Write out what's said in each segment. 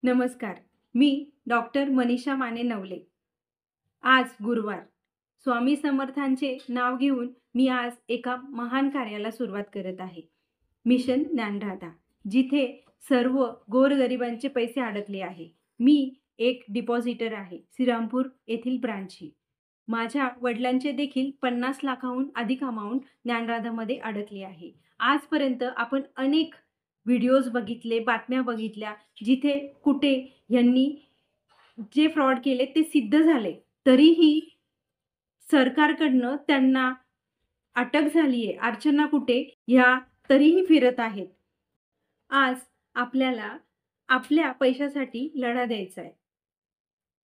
नमस्कार. मी डॉक्टर मनीषा माने नवले. आज गुरुवार. स्वामी समर्थांचे नाव घेऊन मी आज एका महान कार्याला सुरुवात करत आहे. मिशन ज्ञानराधा, जिथे सर्व गोरगरिबांचे पैसे अडकले आहे. मी एक डिपॉझिटर आहे, श्रीरामपूर येथील ब्रांचची. माझ्या वडिलांचे देखील 50 लाखाहून अधिक अमाउंट ज्ञानराधामध्ये अडकली आहे. आजपर्यंत आपण अनेक व्हिडिओज बघितले, बातम्या बघितल्या, जिथे कुठे यांनी जे फ्रॉड केले ते सिद्ध झाले. तरीही सरकारकडनं त्यांना अटक झाली आहे. अर्चना कुटे ह्या तरीही फिरत आहेत. आज आपल्याला आपल्या पैशासाठी लढा द्यायचा आहे.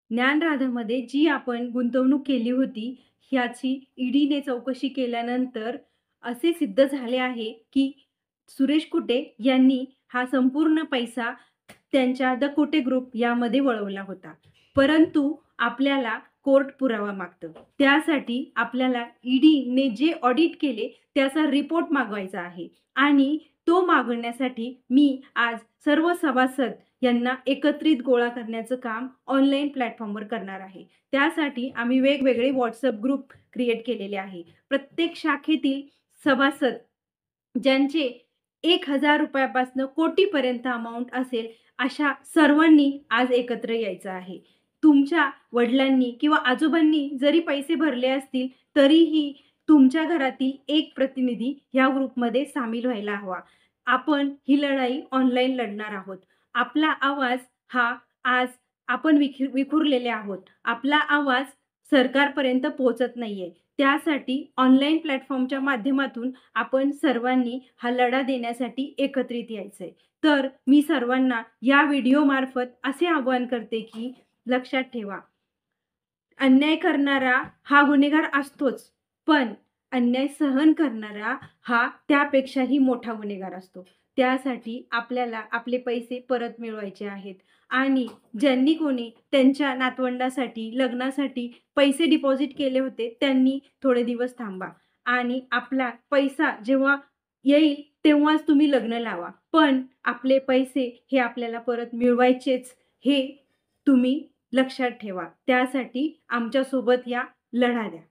ज्ञानराधामध्ये जी आपण गुंतवणूक केली होती, ह्याची ईडीने चौकशी केल्यानंतर असे सिद्ध झाले आहे की सुरेश कुटे यांनी हा संपूर्ण पैसा त्यांच्या द कुटे ग्रुप यामध्ये वळवला होता. परंतु आपल्याला कोर्ट पुरावा मागतं. त्यासाठी आपल्याला ईडीने जे ऑडिट केले त्याचा रिपोर्ट मागवायचा आहे आणि तो मागवण्यासाठी मी आज सर्व सभासद यांना एकत्रित गोळा करण्याचं काम ऑनलाईन प्लॅटफॉर्मवर करणार आहे. त्यासाठी आम्ही वेगवेगळे व्हॉट्सअप ग्रुप क्रिएट केलेले आहे. प्रत्येक शाखेतील सभासद ज्यांचे 1000 रुपयापासून कोटीपर्यंत अमाउंट असेल, अशा सर्वांनी आज एकत्र यायचं आहे. तुमच्या वडिलांनी किंवा आजोबांनी जरी पैसे भरले असतील तरीही तुमच्या घरातील एक प्रतिनिधी या ग्रुपमध्ये सामील व्हायला हवा. आपण ही लढाई ऑनलाईन लढणार आहोत. आपला आवाज हा आज आपण विखुरलेले आहोत. आपला आवाज सरकारपर्यंत पोहोचत नाहीये. त्यासाठी ऑनलाईन प्लॅटफॉर्मच्या माध्यमातून आपण सर्वांनी हा लढा देण्यासाठी एकत्रित यायचंय. तर मी सर्वांना या व्हिडिओमार्फत असे आवाहन करते की लक्षात ठेवा, अन्याय करणारा हा गुन्हेगार असतोच, पण अन्याय सहन करणारा हा त्यापेक्षाही मोठा गुन्हेगार असतो. त्यासाठी आपल्याला आपले पैसे परत मिळवायचे आहेत आणि ज्यांनी कोणी त्यांच्या नातवंडासाठी लग्नासाठी पैसे डिपॉझिट केले होते त्यांनी थोडे दिवस थांबा आणि आपला पैसा जेव्हा येईल तेव्हाच तुम्ही लग्न लावा. पण आपले पैसे हे आपल्याला परत मिळवायचेच, हे तुम्ही लक्षात ठेवा. त्यासाठी आमच्यासोबत या, लढा द्या.